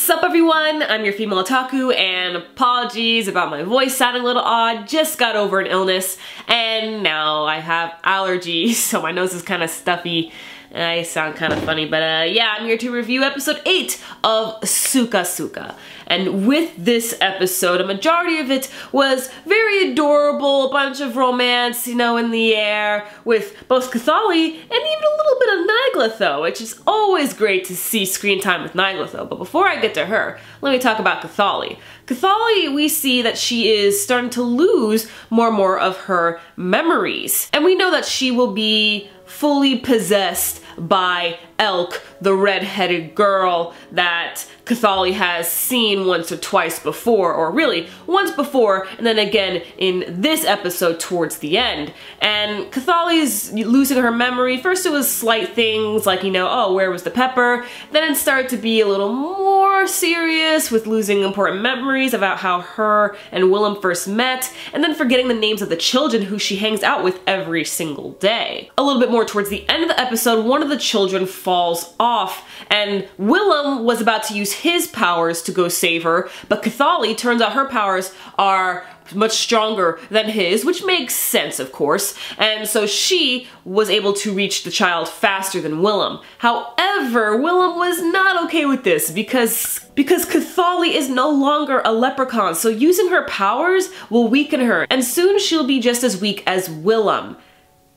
Sup everyone, I'm your female otaku, and apologies about my voice sounding a little odd. Just got over an illness and now I have allergies, so my nose is kind of stuffy and I sound kind of funny, but yeah, I'm here to review episode 8 of SukaSuka. And with this episode, a majority of it was very adorable, a bunch of romance, you know, in the air, with both Cathali and even a little bit of Nightglatho, which is always great to see screen time with Nightglatho. But before I get to her, let me talk about Cathali. Cathali, we see that she is starting to lose more and more of her memories. And we know that she will be fully possessed by Elk, the red-headed girl that Cathali has seen once or twice before, or really once before and then again in this episode towards the end. And Cathali's losing her memory. First it was slight things like, you know, oh, where was the pepper? Then it started to be a little more serious with losing important memories about how her and Willem first met, and then forgetting the names of the children who she hangs out with every single day. A little bit more towards the end of the episode, one of the children falls off, and Willem was about to use his powers to go save her, but Cathali, turns out her powers are much stronger than his, which makes sense, of course, and so she was able to reach the child faster than Willem. However, Willem was not okay with this because Cathali is no longer a leprechaun, so using her powers will weaken her, and soon she'll be just as weak as Willem.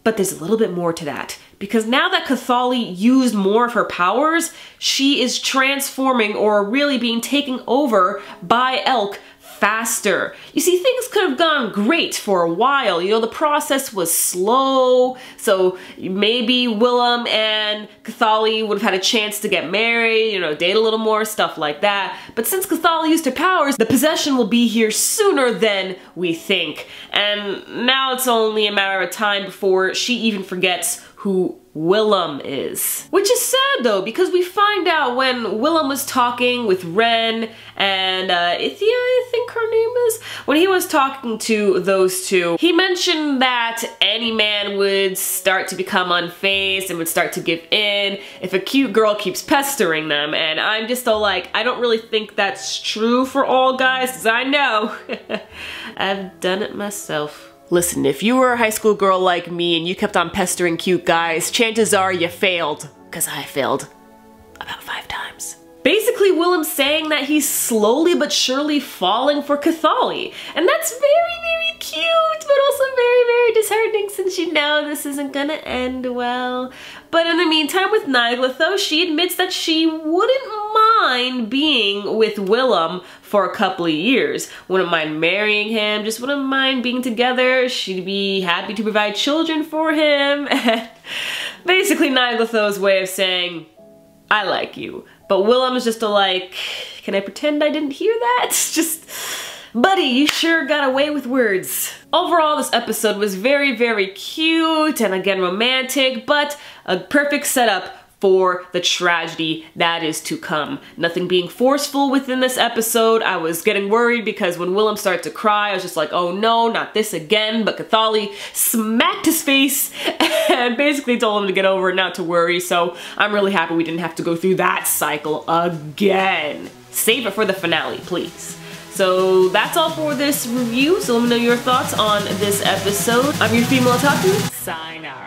But there's a little bit more to that, because now that Cathali used more of her powers, she is transforming, or really being taken over by Elk faster. You see, things could have gone great for a while. You know, the process was slow, so maybe Willem and Cathali would have had a chance to get married, you know, date a little more, stuff like that. But since Cathali used her powers, the possession will be here sooner than we think. And now it's only a matter of time before she even forgets who Willem is. Which is sad though, because we find out when Willem was talking with Ren and Ithia, I think her name is, when he was talking to those two, he mentioned that any man would start to become unfazed and would start to give in if a cute girl keeps pestering them. And I'm just all like, I don't really think that's true for all guys, because I know I've done it myself. Listen, if you were a high school girl like me and you kept on pestering cute guys, chances are you failed. Because I failed about 5 times. Basically, Willem's saying that he's slowly but surely falling for Cathali. And that's very, very cute, but also very, very disheartening since you know this isn't gonna end well. But in the meantime, with Nightglatho, she admits that she wouldn't mind being with Willem for a couple of years. Wouldn't mind marrying him, just wouldn't mind being together. She'd be happy to provide children for him. And basically Nightglatho's way of saying, I like you. But Willem's just like, can I pretend I didn't hear that? Just, buddy, you sure got away with words. Overall, this episode was very, very cute and again romantic, but a perfect setup for the tragedy that is to come. Nothing being forceful within this episode. I was getting worried because when Willem started to cry, I was just like, oh no, not this again. But Cathali smacked his face and basically told him to get over it, not to worry. So I'm really happy we didn't have to go through that cycle again. Save it for the finale, please. So that's all for this review. So let me know your thoughts on this episode. I'm your female otaku. Sayonara.